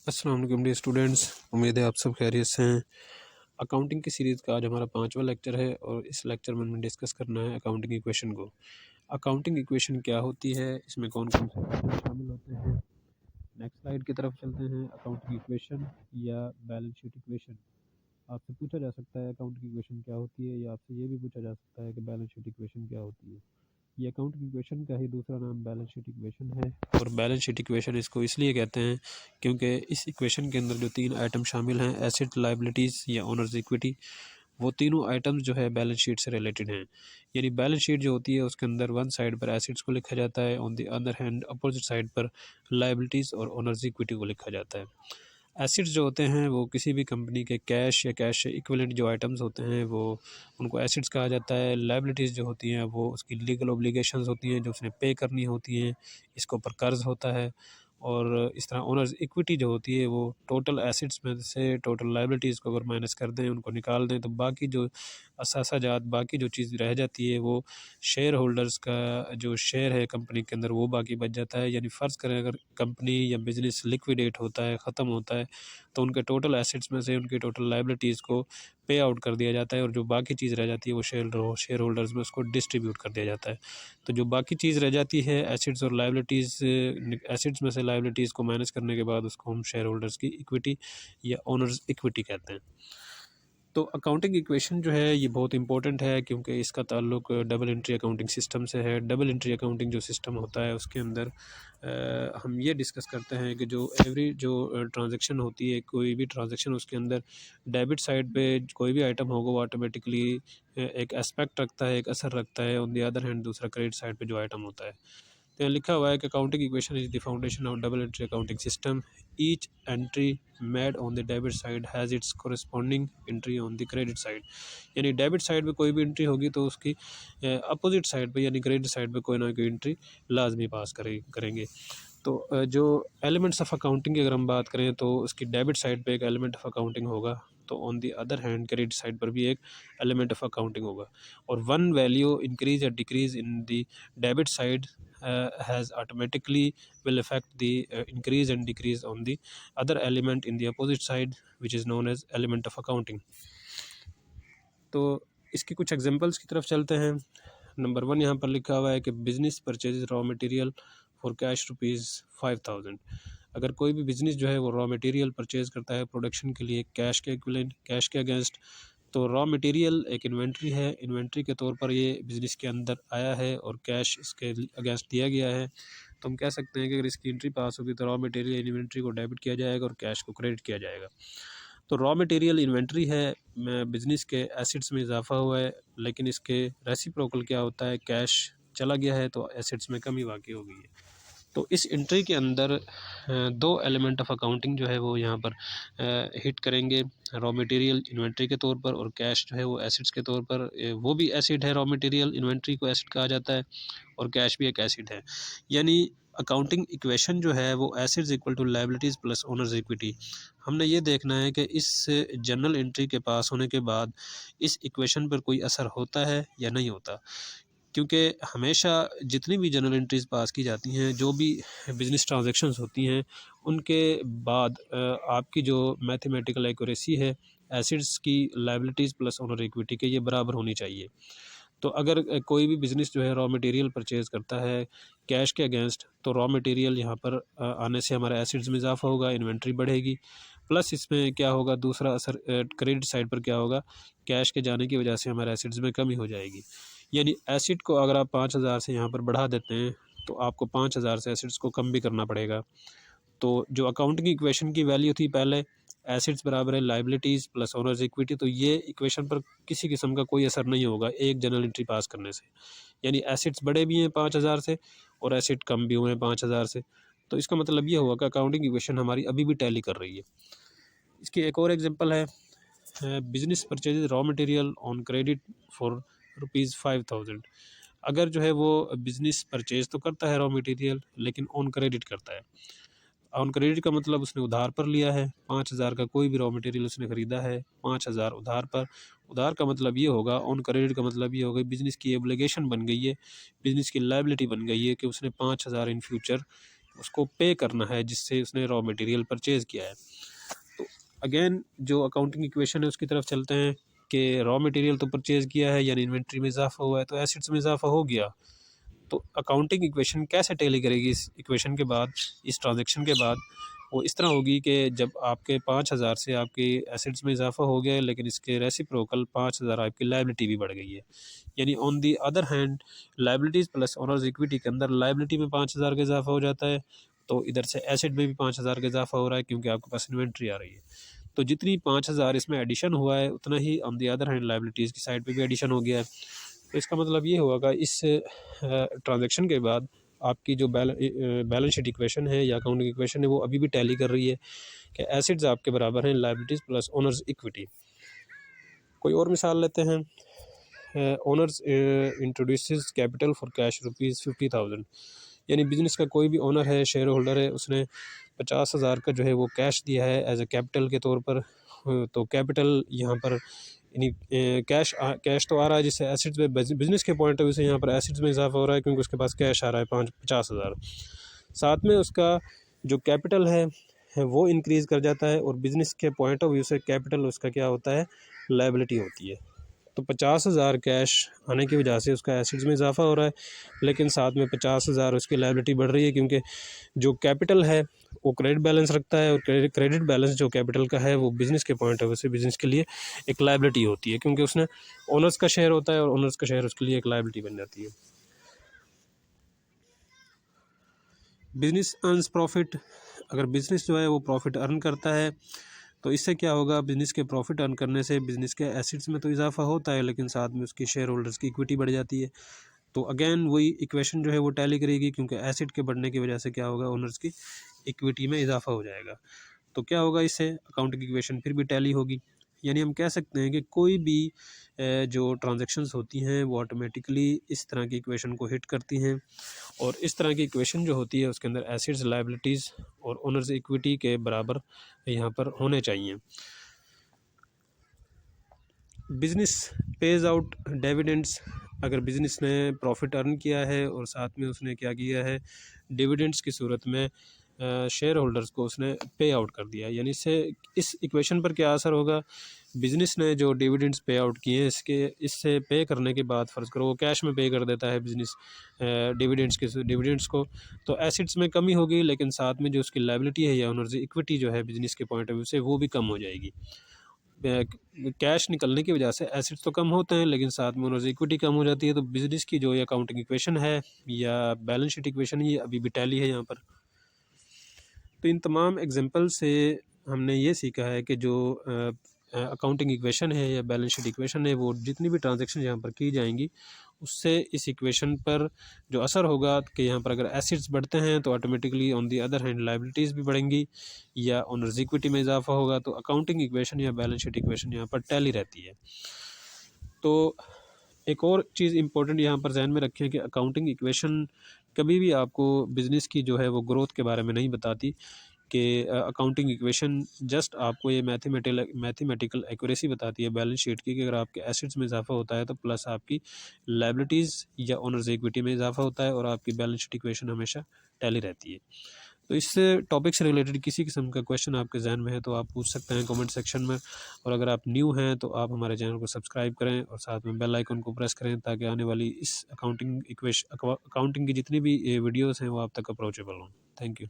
अस्सलाम वालेकुम dear students, उम्मीद है आप सब खैरियत से हैं। अकाउंटिंग की सीरीज़ का आज हमारा 5वां लेक्चर है और इस लेक्चर में हमें डिस्कस करना है अकाउंटिंग इक्वेशन को। अकाउंटिंग इक्वेशन क्या होती है, इसमें कौन कौन से फैक्टर शामिल होते हैं। नेक्स्ट स्लाइड की तरफ चलते हैं। अकाउंटिंग इक्वेशन या बैलेंस शीट इक्वेशन आपसे पूछा जा सकता है अकाउंटिंग इक्वेशन क्या होती है, या आपसे ये भी पूछा जा सकता है कि बैलेंस शीट इक्वेशन क्या होती है। ये अकाउंटिंग इक्वेशन का ही दूसरा नाम बैलेंस शीट इक्वेशन है और बैलेंस शीट इक्वेशन इसको इसलिए कहते हैं क्योंकि इस इक्वेशन के अंदर जो 3 आइटम शामिल हैं, एसेट, लायबिलिटीज़ या ओनर्स इक्विटी, वो तीनों आइटम्स जो है बैलेंस शीट से रिलेटेड हैं। यानी बैलेंस शीट जो होती है उसके अंदर वन साइड पर एसेट्स को लिखा जाता है, on the other hand opposite side पर लायबिलिटीज़ और ओनर्स इक्विटी को लिखा जाता है। एसेट्स जो होते हैं वो किसी भी कंपनी के कैश या कैश इक्विवेलेंट जो आइटम्स होते हैं वो उनको एसेट्स कहा जाता है। लायबिलिटीज़ जो होती हैं वो उसकी लीगल ऑब्लिगेशंस होती हैं जो उसने पे करनी होती हैं, इसके ऊपर कर्ज होता है। और इस तरह ओनर्स इक्विटी जो होती है वो टोटल एसेट्स में से टोटल लायबिलिटीज़ को अगर माइनस कर दें, उनको निकाल दें, तो बाकी जो असासाजात, बाकी जो चीज़ रह जाती है वो शेयर होल्डर्स का जो शेयर है कंपनी के अंदर वो बाकी बच जाता है। यानी फ़र्ज़ करें अगर कंपनी या बिज़नेस लिक्विडेट होता है, ख़त्म होता है, तो उनके टोटल एसेट्स में से उनकी टोटल लायबिलिटीज़ को पे आउट कर दिया जाता है और जो बाकी चीज़ रह जाती है वो शेयर होल्डर्स में उसको डिस्ट्रीब्यूट कर दिया जाता है। तो जो बाकी चीज़ रह जाती है एसेट्स और लायबिलिटीज़, एसेट्स में से लायबिलिटीज़ को माइनस करने के बाद उसको हम शेयर होल्डर्स की इक्विटी या ओनर्स इक्विटी कहते हैं। तो अकाउंटिंग इक्वेशन जो है ये बहुत इंपॉर्टेंट है क्योंकि इसका ताल्लुक डबल एंट्री अकाउंटिंग सिस्टम से है। डबल एंट्री अकाउंटिंग जो सिस्टम होता है उसके अंदर हम ये डिस्कस करते हैं कि जो एवरी जो ट्रांजैक्शन होती है, कोई भी ट्रांजैक्शन, उसके अंदर डेबिट साइड पे कोई भी आइटम होगा वो ऑटोमेटिकली एक एस्पेक्ट रखता है, एक असर रखता है। ऑन द अदर हैंड दूसरा क्रेडिट साइड पे जो आइटम होता है, तो यहाँ लिखा हुआ है कि accounting equation is the foundation of double entry accounting system. Each entry made on the debit side has its corresponding entry on the credit side. यानी डेबिट साइड पे कोई भी एंट्री होगी तो उसकी अपोजिट साइड पे यानी क्रेडिट साइड पे कोई ना कोई एंट्री लाजमी पास करेंगे। तो जो एलिमेंट्स ऑफ अकाउंटिंग की अगर हम बात करें तो उसकी डेबिट साइड पे एक एलिमेंट ऑफ अकाउंटिंग होगा, तो on the other hand credit side पर भी एक एलिमेंट ऑफ अकाउंटिंग होगा। और वन वैल्यू इंक्रीज या decrease in the debit side has automatically will affect the increase and decrease on the other element in the opposite side, which is known as element of accounting. तो इसकी कुछ examples की तरफ चलते हैं। Number 1 यहाँ पर लिखा हुआ है कि business purchase raw material for cash ₹5000। अगर कोई भी बिजनेस जो है वो रॉ मटेरियल परचेज करता है प्रोडक्शन के लिए कैश के इक्विवेलेंट, कैश के अगेंस्ट, तो रॉ मटेरियल एक इन्वेंट्री है, इन्वेंट्री के तौर पर ये बिज़नेस के अंदर आया है और कैश इसके अगेंस्ट दिया गया है। तो हम कह सकते हैं कि अगर इसकी एंट्री पास होगी तो रॉ मटेरियल इन्वेंट्री को डेबिट किया जाएगा और कैश को क्रेडिट किया जाएगा। तो रॉ मटेरियल इन्वेंट्री है, बिज़नेस के एसेट्स में इजाफा हुआ है, लेकिन इसके रेसिप्रोकल क्या होता है, कैश चला गया है तो एसेट्स में कमी वाक़ई हो गई है। तो इस एंट्री के अंदर दो एलिमेंट ऑफ अकाउंटिंग जो है वो यहाँ पर हिट करेंगे। रॉ मटेरियल इन्वेंट्री के तौर पर और कैश जो है वो एसिड्स के तौर पर। वो भी एसिड है, रॉ मटेरियल, इन्वेंट्री को एसिड कहा जाता है और कैश भी एक एसिड है। यानी अकाउंटिंग इक्वेशन जो है वो assets equal to liabilities plus owners equity. हमने ये देखना है कि इस जनरल एंट्री के पास होने के बाद इस इक्वेशन पर कोई असर होता है या नहीं होता, क्योंकि हमेशा जितनी भी जनरल एंट्रीज़ पास की जाती हैं, जो भी बिज़नेस ट्रांजैक्शंस होती हैं, उनके बाद आपकी जो मैथमेटिकल एक्यूरेसी है एसिड्स की, लायबिलिटीज़ प्लस ओनर इक्विटी के, ये बराबर होनी चाहिए। तो अगर कोई भी बिज़नेस जो है रॉ मटेरियल परचेज़ करता है कैश के अगेंस्ट, तो रॉ मटेरियल यहाँ पर आने से हमारा एसिड्स में इजाफा होगा, इन्वेंट्री बढ़ेगी, प्लस इसमें क्या होगा, दूसरा असर क्रेडिट साइड पर क्या होगा, कैश के जाने की वजह से हमारे एसिड्स में कमी हो जाएगी। यानी एसिड को अगर आप 5000 से यहाँ पर बढ़ा देते हैं तो आपको 5000 से एसिड्स को कम भी करना पड़ेगा। तो जो अकाउंटिंग इक्वेशन की वैल्यू थी पहले, एसिड्स बराबर है लायबिलिटीज़ प्लस ओनर्स इक्विटी, तो ये इक्वेशन पर किसी किस्म का कोई असर नहीं होगा एक जनरल एंट्री पास करने से। यानी एसिड्स बढ़े भी हैं 5000 से और एसिड कम भी हुए हैं 5000 से, तो इसका मतलब ये हुआ कि अकाउंटिंग इक्वेशन हमारी अभी भी टैली कर रही है। इसकी एक और एग्जांपल है, business purchase raw material on credit for ₹5000। अगर जो है वो बिज़नेस परचेज तो करता है रॉ मटेरियल, लेकिन ऑन क्रेडिट करता है। ऑन क्रेडिट का मतलब उसने उधार पर लिया है, 5000 का कोई भी रॉ मटेरियल उसने ख़रीदा है, 5000 उधार पर। उधार का मतलब ये होगा, ऑन क्रेडिट का मतलब ये होगा बिज़नेस की एब्लिगेशन बन गई है, बिज़नेस की लायबिलिटी बन गई है कि उसने 5000 इन फ्यूचर उसको पे करना है जिससे उसने रॉ मटेरियल परचेज़ किया है। तो अगेन जो अकाउंटिंग इक्वेशन है उसकी तरफ चलते हैं कि रॉ मटेरियल तो परचेज़ किया है यानी इन्वेंट्री में इजाफा हुआ है तो एसिड्स में इजाफा हो गया। तो अकाउंटिंग इक्वेशन कैसे टैली करेगी इस इक्वेशन के बाद, इस ट्रांजैक्शन के बाद? वो इस तरह होगी कि जब आपके 5,000 से आपके एसेट्स में इजाफा हो गया है लेकिन इसके रेसिप्रोकल 5,000 आपकी लायबिलिटी भी बढ़ गई है। यानी on the other hand liabilities plus owners equity के अंदर लायबिलिटी में 5,000 का इजाफा हो जाता है, तो इधर से एसेट में भी 5,000 का इजाफा हो रहा है क्योंकि आपके पास इन्वेंट्री आ रही है। तो जितनी 5,000 इसमें एडिशन हुआ है उतना ही on the other hand liabilities की साइड पे भी एडिशन हो गया है। तो इसका मतलब ये होगा इस ट्रांजैक्शन के बाद आपकी जो बैलेंस शीट इक्वेशन है या अकाउंटिंग इक्वेशन है वो अभी भी टैली कर रही है कि एसेट्स आपके बराबर हैं लायबिलिटीज़ प्लस ओनर्स इक्विटी। कोई और मिसाल लेते हैं। Owners introduces capital for cash ₹50,000, यानी बिजनेस का कोई भी ओनर है, शेयर होल्डर है, उसने 50,000 का जो है वो कैश दिया है एज ए कैपिटल के तौर पर। तो कैपिटल यहाँ पर यानी कैश तो आ रहा है जिससे एसिड्स में बिजनेस के पॉइंट ऑफ व्यू से यहाँ पर एसिड्स में इजाफा हो रहा है क्योंकि उसके पास कैश आ रहा है 50,000। साथ में उसका जो कैपिटल है वो इंक्रीज़ कर जाता है और बिज़नेस के पॉइंट ऑफ व्यू से कैपिटल उसका क्या होता है, लायबिलिटी होती है। तो 50,000 कैश आने की वजह से उसका एसिड्स में इजाफा हो रहा है लेकिन साथ में 50,000 उसकी लायबिलिटी बढ़ रही है क्योंकि जो कैपिटल है वो क्रेडिट बैलेंस रखता है और क्रेडिट बैलेंस जो कैपिटल का है वो बिज़नेस के पॉइंट ऑफ व्यू से बिज़नेस के लिए एक लायबिलिटी होती है क्योंकि उसने ओनर्स का शेयर होता है और ओनर्स का शेयर उसके लिए एक लायबिलिटी बन जाती है। बिज़नेस अर्न्स प्रॉफिट, अगर बिज़नेस जो है वो प्रॉफिट अर्न करता है तो इससे क्या होगा, बिज़नेस के प्रॉफिट अर्न करने से बिज़नेस के एसेट्स में तो इजाफा होता है लेकिन साथ में उसकी शेयर होल्डर्स की इक्विटी बढ़ जाती है। तो अगेन वही इक्वेशन जो है वो टैली करेगी क्योंकि एसेट के बढ़ने की वजह से क्या होगा, ओनर्स की इक्विटी में इजाफा हो जाएगा। तो क्या होगा, इससे अकाउंटिंग इक्वेशन फिर भी टैली होगी। यानी हम कह सकते हैं कि कोई भी जो ट्रांजैक्शंस होती हैं वो ऑटोमेटिकली इस तरह की इक्वेशन को हिट करती हैं और इस तरह की इक्वेशन जो होती है उसके अंदर एसेट्स, लायबिलिटीज़ और ओनर्स इक्विटी के बराबर यहाँ पर होने चाहिए। बिज़नेस पेज आउट डिविडेंड्स, अगर बिज़नेस ने प्रॉफिट अर्न किया है और साथ में उसने क्या किया है, डिविडेंड्स की सूरत में शेयर होल्डर्स को उसने पे आउट कर दिया, यानी इससे इस इक्वेशन पर क्या असर होगा, बिज़नेस ने जो डिविडेंड्स पे आउट किए हैं इससे पे करने के बाद फ़र्ज़ करो वो कैश में पे कर देता है बिज़नेस डिविडेंड्स को, तो एसेट्स में कमी होगी लेकिन साथ में जो उसकी लायबिलिटी है या ओनर्स इक्विटी जो है बिज़नेस के पॉइंट ऑफ व्यू से वो भी कम हो जाएगी। कैश निकलने की वजह से एसेट्स तो कम होते हैं लेकिन साथ में ओनर्स इक्विटी कम हो जाती है। तो बिज़नेस की जो ये अकाउंटिंग इक्वेशन है या बैलेंस शीट इक्वेशन ये अभी भी टैली है यहाँ पर। तो इन तमाम एग्जांपल से हमने ये सीखा है कि जो अकाउंटिंग इक्वेशन है या बैलेंस शीट इक्वेशन है वो जितनी भी ट्रांजैक्शन यहाँ पर की जाएंगी उससे इस इक्वेशन पर जो असर होगा कि यहाँ पर अगर एसेट्स बढ़ते हैं तो automatically on the other hand liabilities भी बढ़ेंगी या ओनर्स इक्विटी में इजाफा होगा। तो अकाउंटिंग इक्वेशन या बैलेंस शीट इक्वेशन यहाँ पर टैली रहती है। तो एक और चीज़ इंपॉर्टेंट यहाँ पर जहन में रखें कि अकाउंटिंग इक्वेशन कभी भी आपको बिज़नेस की जो है वो ग्रोथ के बारे में नहीं बताती कि अकाउंटिंग इक्वेशन जस्ट आपको ये मैथमेटिकल एक्यूरेसी बताती है बैलेंस शीट की कि अगर आपके एसेट्स में इजाफा होता है तो प्लस आपकी लायबिलिटीज़ या ओनर्स इक्विटी में इजाफा होता है और आपकी बैलेंस शीट इक्वेशन हमेशा टैली रहती है। तो इस टॉपिक से रिलेटेड किसी किस्म का क्वेश्चन आपके जहन में है तो आप पूछ सकते हैं कमेंट सेक्शन में, और अगर आप न्यू हैं तो आप हमारे चैनल को सब्सक्राइब करें और साथ में बेल आइकन को प्रेस करें ताकि आने वाली इस अकाउंटिंग की जितनी भी वीडियोस हैं वो आप तक अप्रोचेबल हों। Thank you.